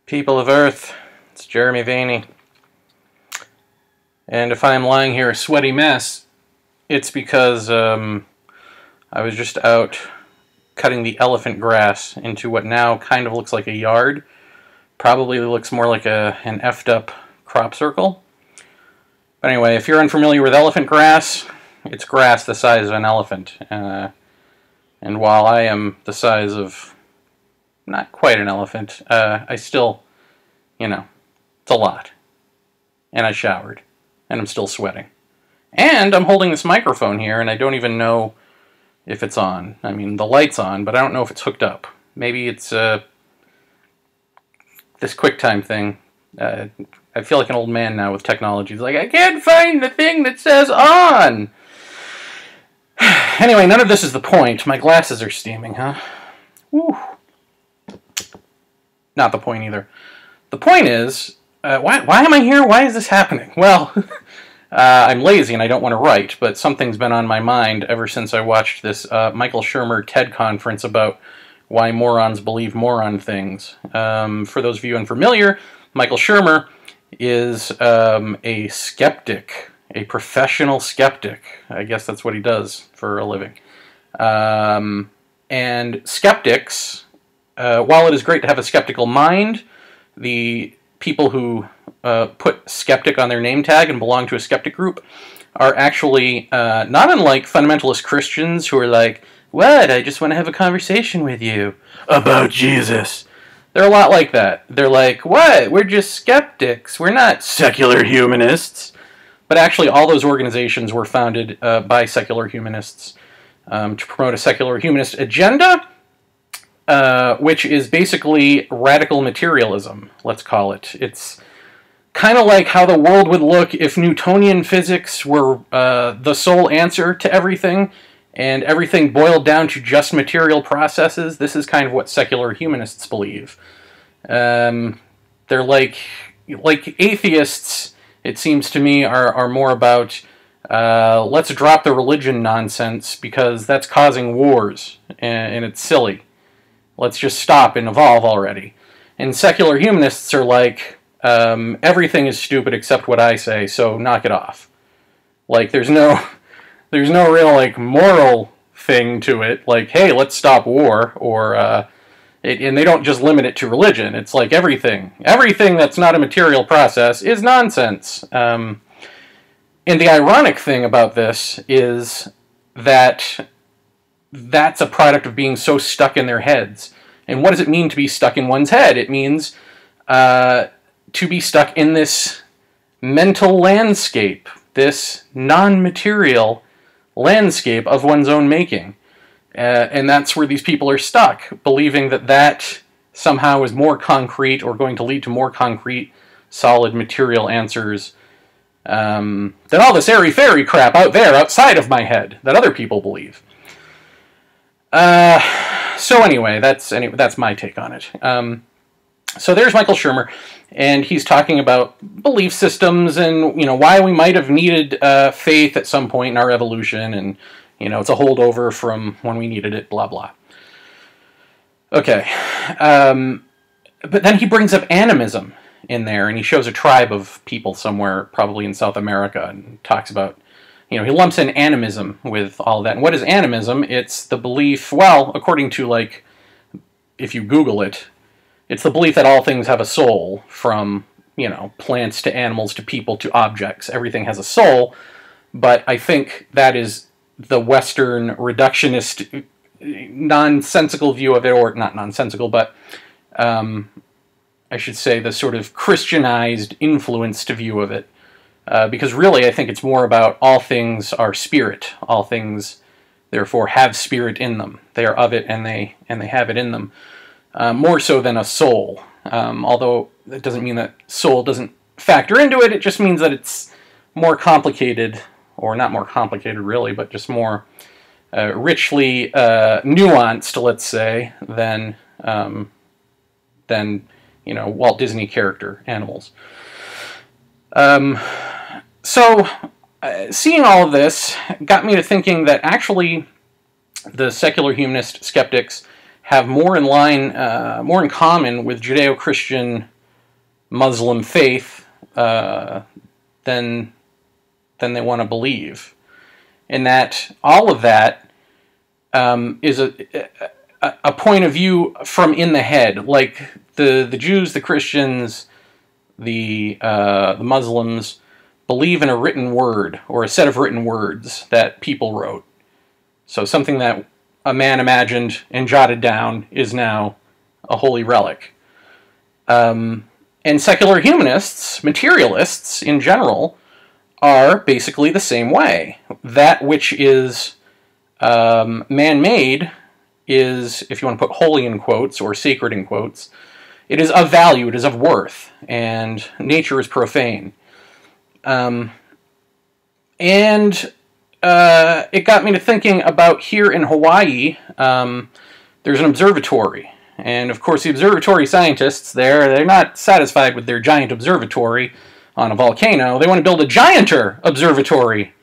People of Earth, it's Jeremy Vaeni. And if I'm lying here a sweaty mess, it's because I was just out cutting the elephant grass into what now kind of looks like a yard. Probably looks more like an effed up crop circle. But anyway, if you're unfamiliar with elephant grass, it's grass the size of an elephant. And while I am the size of not quite an elephant, I still, it's a lot. And I showered. And I'm still sweating. And I'm holding this microphone here, and I don't even know if it's on. I mean, the light's on, but I don't know if it's hooked up. Maybe it's this QuickTime thing. I feel like an old man now with technology. It's like, I can't find the thing that says on! Anyway, none of this is the point. My glasses are steaming, huh? Whew. Not the point either. The point is, why am I here? Why is this happening? Well, I'm lazy and I don't want to write, but something's been on my mind ever since I watched this Michael Shermer TED conference about why morons believe moron things. For those of you unfamiliar, Michael Shermer is a skeptic, a professional skeptic. I guess that's what he does for a living. And skeptics, while it is great to have a skeptical mind, the people who put skeptic on their name tag and belong to a skeptic group are actually not unlike fundamentalist Christians who are like, what? I just want to have a conversation with you about Jesus. They're a lot like that. They're like, what? We're just skeptics. We're not secular humanists. But actually, all those organizations were founded by secular humanists to promote a secular humanist agenda, which is basically radical materialism, let's call it. It's kind of like how the world would look if Newtonian physics were the sole answer to everything, and everything boiled down to just material processes. This is kind of what secular humanists believe. They're like atheists, it seems to me, are more about let's drop the religion nonsense because that's causing wars, and it's silly. Let's just stop and evolve already. And secular humanists are like, everything is stupid except what I say, so knock it off. Like, there's no real, like, moral thing to it. Like, hey, let's stop war, or, and they don't just limit it to religion. It's like everything that's not a material process is nonsense. And the ironic thing about this is that that's a product of being so stuck in their heads. And what does it mean to be stuck in one's head? It means to be stuck in this mental landscape, this non-material landscape of one's own making. And that's where these people are stuck, believing that that somehow is more concrete or going to lead to more concrete, solid material answers than all this airy-fairy crap out there outside of my head that other people believe. So anyway, that's my take on it. So there's Michael Shermer, and he's talking about belief systems and, why we might have needed faith at some point in our evolution, and, it's a holdover from when we needed it, blah, blah. Okay. But then he brings up animism in there, and he shows a tribe of people somewhere, probably in South America, and talks about, he lumps in animism with all of that. And what is animism? It's the belief, well, according to, like, if you Google it, it's the belief that all things have a soul, from, plants to animals to people to objects. Everything has a soul, but I think that is the Western reductionist, nonsensical view of it, or not nonsensical, but I should say the sort of Christianized, influenced view of it. Because really, I think it's more about all things are spirit. All things, therefore, have spirit in them. They are of it, and they have it in them. More so than a soul. Although that doesn't mean that soul doesn't factor into it. It just means that it's more complicated, or not more complicated really, but just more richly nuanced, let's say, than Walt Disney character animals. So, seeing all of this got me to thinking that actually the secular humanist skeptics have more in common with Judeo-Christian Muslim faith than they want to believe. And that all of that is a point of view from in the head. Like the Jews, the Christians, the Muslims believe in a written word, or a set of written words that people wrote. So something that a man imagined and jotted down is now a holy relic. And secular humanists, materialists in general, are basically the same way. That which is man-made is, if you want to put holy in quotes, or sacred in quotes, it is of value, it is of worth, and nature is profane. And it got me to thinking about here in Hawaii, there's an observatory. And of course the observatory scientists they're not satisfied with their giant observatory on a volcano. They want to build a gianter observatory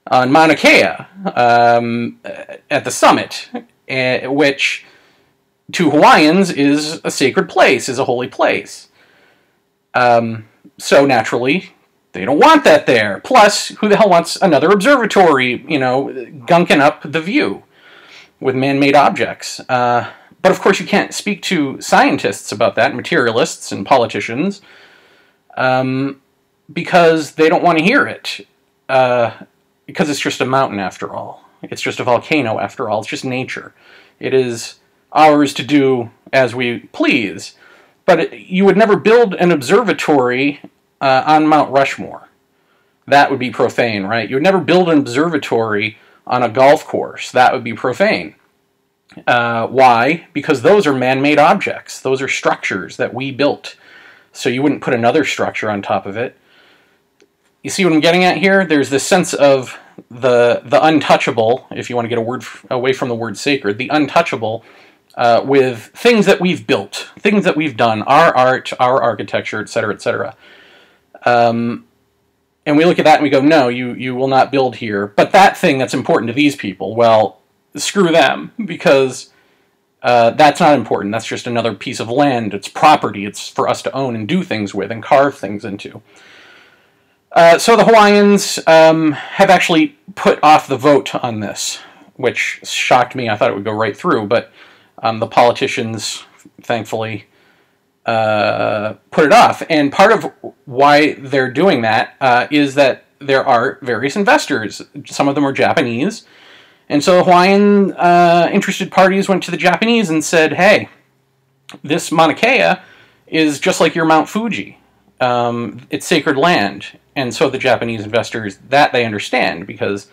on Mauna Kea at the summit, which to Hawaiians is a sacred place, is a holy place. So naturally, they don't want that there. Plus, who the hell wants another observatory, you know, gunking up the view with man-made objects? But of course you can't speak to scientists about that, materialists and politicians, because they don't want to hear it. Because it's just a mountain after all. It's just a volcano after all. It's just nature. It is ours to do as we please. But you would never build an observatory on Mount Rushmore. That would be profane, right? You would never build an observatory on a golf course. That would be profane. Why? Because those are man-made objects. Those are structures that we built. So you wouldn't put another structure on top of it. You see what I'm getting at here? There's this sense of the untouchable, if you want to get a word away from the word sacred, the untouchable with things that we've built, things that we've done, our art, our architecture, etc., etc. And we look at that and we go, no, you will not build here. But that thing that's important to these people, well, screw them, because that's not important. That's just another piece of land. It's property. It's for us to own and do things with and carve things into. So the Hawaiians have actually put off the vote on this, which shocked me. I thought it would go right through, but the politicians, thankfully, put it off. And part of why they're doing that is that there are various investors. Some of them are Japanese. And so Hawaiian interested parties went to the Japanese and said, hey, this Mauna Kea is just like your Mount Fuji. It's sacred land. And so the Japanese investors, that they understand, because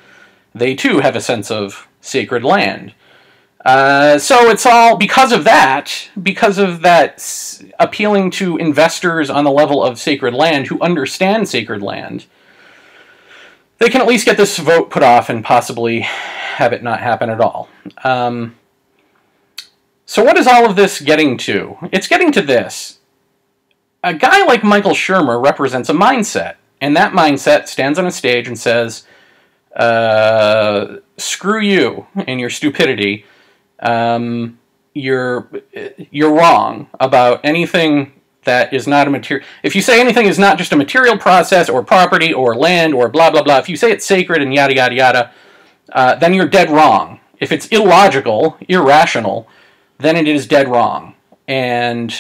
they too have a sense of sacred land. So it's all because of that appealing to investors on the level of sacred land who understand sacred land, they can at least get this vote put off and possibly have it not happen at all. So what is all of this getting to? It's getting to this. A guy like Michael Shermer represents a mindset, and that mindset stands on a stage and says, screw you and your stupidity. You're wrong about anything that is not a material. If you say anything is not just a material process or property or land or blah, blah, blah, if you say it's sacred and yada, yada, yada, then you're dead wrong. If it's illogical, irrational, then it is dead wrong. And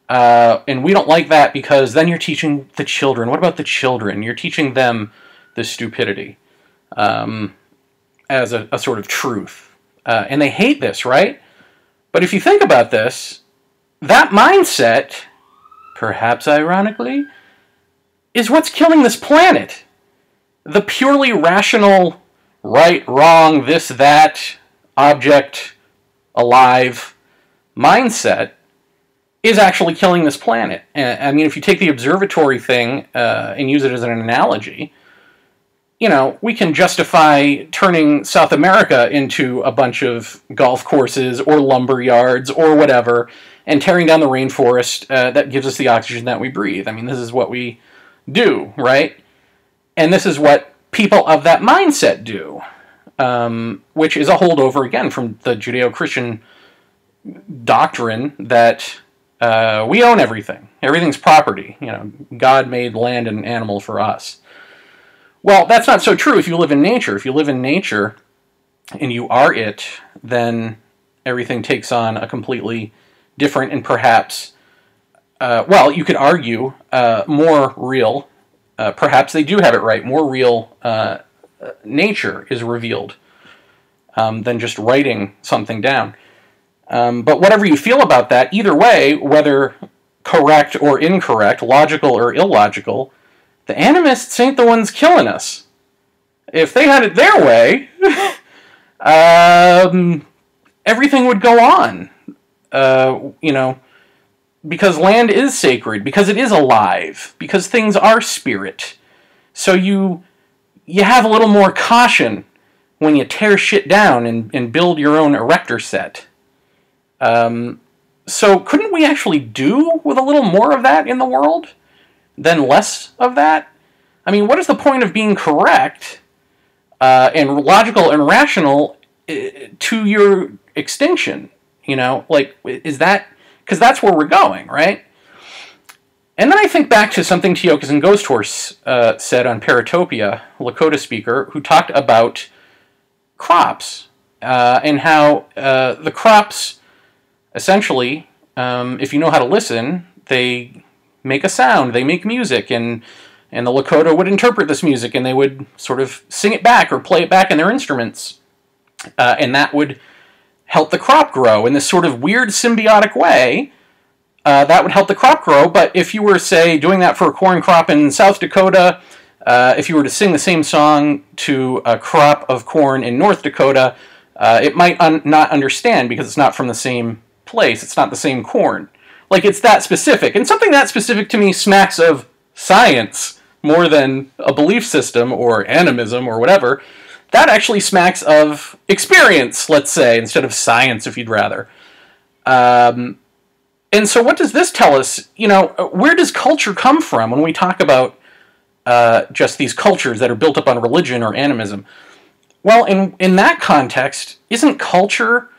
we don't like that, because then you're teaching the children. What about the children? You're teaching them the stupidity as a sort of truth. And they hate this, right? But if you think about this, that mindset, perhaps ironically, is what's killing this planet. The purely rational, right, wrong, this, that, object, alive mindset is actually killing this planet. I mean, if you take the observatory thing and use it as an analogy, you know, we can justify turning South America into a bunch of golf courses or lumber yards or whatever, and tearing down the rainforest that gives us the oxygen that we breathe. I mean, this is what we do, right? And this is what people of that mindset do, which is a holdover, again, from the Judeo-Christian doctrine that We own everything. Everything's property. You know, God made land and animal for us. Well, that's not so true if you live in nature. If you live in nature and you are it, then everything takes on a completely different and perhaps, well, you could argue, more real, perhaps they do have it right, more real nature is revealed than just writing something down. But whatever you feel about that, either way, whether correct or incorrect, logical or illogical, the animists ain't the ones killing us. If they had it their way, everything would go on. You know, because land is sacred, because it is alive, because things are spirit. So you have a little more caution when you tear shit down and build your own erector set. So couldn't we actually do with a little more of that in the world than less of that? I mean, what is the point of being correct and logical and rational to your extinction? You know, like, is that... Because that's where we're going, right? And then I think back to something Tiokasin Ghost Horse said on Paratopia, Lakota speaker, who talked about crops and how the crops, essentially, if you know how to listen, they make a sound, they make music, and the Lakota would interpret this music, and they would sort of sing it back or play it back in their instruments, and that would help the crop grow in this sort of weird symbiotic way. That would help the crop grow, but if you were, say, doing that for a corn crop in South Dakota, if you were to sing the same song to a crop of corn in North Dakota, it might not understand because it's not from the same place, it's not the same corn. Like, it's that specific. And something that specific to me smacks of science more than a belief system or animism or whatever. That actually smacks of experience, let's say, instead of science, if you'd rather. And so what does this tell us? You know, where does culture come from when we talk about just these cultures that are built up on religion or animism? Well, in that context, isn't culture...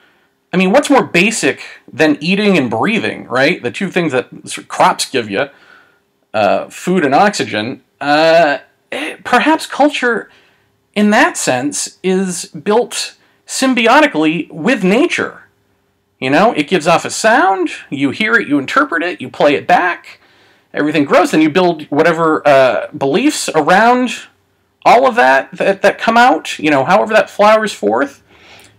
I mean, what's more basic than eating and breathing, right? The two things that crops give you, food and oxygen. Perhaps culture, in that sense, is built symbiotically with nature. You know, it gives off a sound, you hear it, you interpret it, you play it back, everything grows, and you build whatever beliefs around all of that come out, you know, however that flowers forth.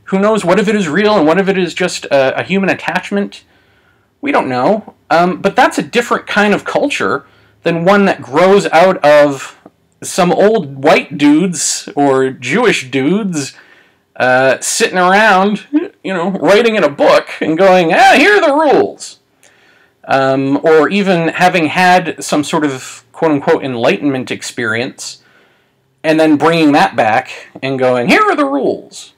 Who knows what of it is real and what of it is just a human attachment? We don't know. But that's a different kind of culture than one that grows out of some old white dudes or Jewish dudes sitting around, you know, writing in a book and going, here are the rules. Or even having had some sort of quote-unquote enlightenment experience and then bringing that back and going, here are the rules.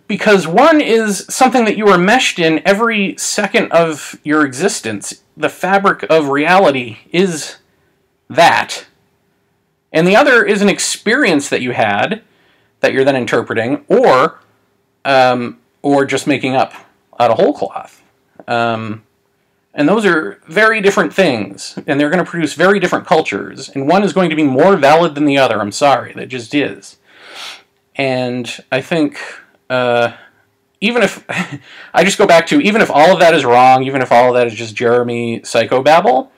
Because one is something that you are meshed in every second of your existence. The fabric of reality is that. And the other is an experience that you had that you're then interpreting, or just making up out of whole cloth. And those are very different things, and they're going to produce very different cultures. And one is going to be more valid than the other. I'm sorry, that just is. And I think, even if, I just go back to, even if all of that is wrong, even if all of that is just Jeremy psychobabble,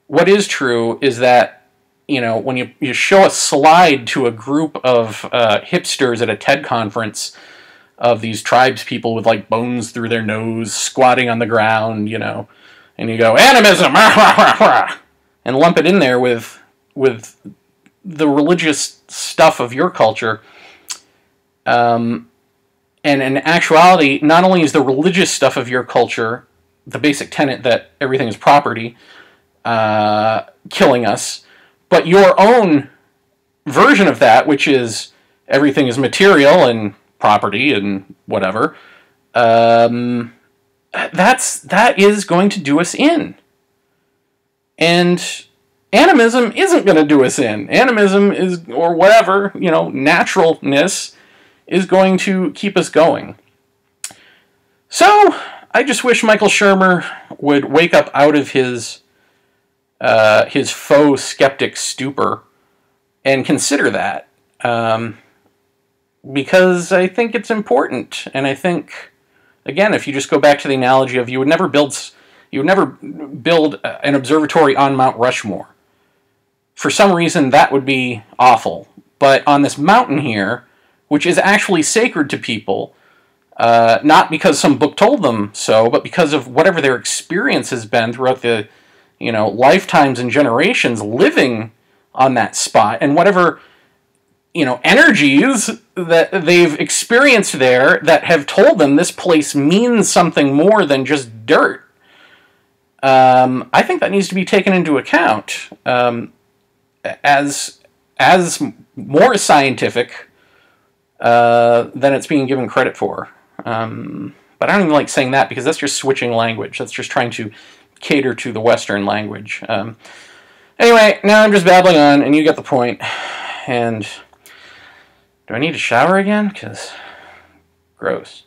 what is true is that, you know, when you show a slide to a group of hipsters at a TED conference of these tribes people with, like, bones through their nose, squatting on the ground, you know, and you go, animism, and lump it in there with the religious stuff of your culture, and in actuality, not only is the religious stuff of your culture the basic tenet that everything is property, killing us, but your own version of that, which is everything is material and property and whatever, that is going to do us in. And animism isn't going to do us in. Animism is, or whatever, you know, naturalness is going to keep us going. So, I just wish Michael Shermer would wake up out of his faux skeptic stupor and consider that, because I think it's important. And I think, again, if you just go back to the analogy of you would never build an observatory on Mount Rushmore. For some reason, that would be awful. But on this mountain here, which is actually sacred to people, not because some book told them so, but because of whatever their experience has been throughout the, lifetimes and generations living on that spot, and whatever, energies that they've experienced there that have told them this place means something more than just dirt. I think that needs to be taken into account as more scientific than it's being given credit for. But I don't even like saying that, because that's just switching language. That's just trying to cater to the Western language. Anyway, now I'm just babbling on, and you get the point. And do I need to shower again? Because gross.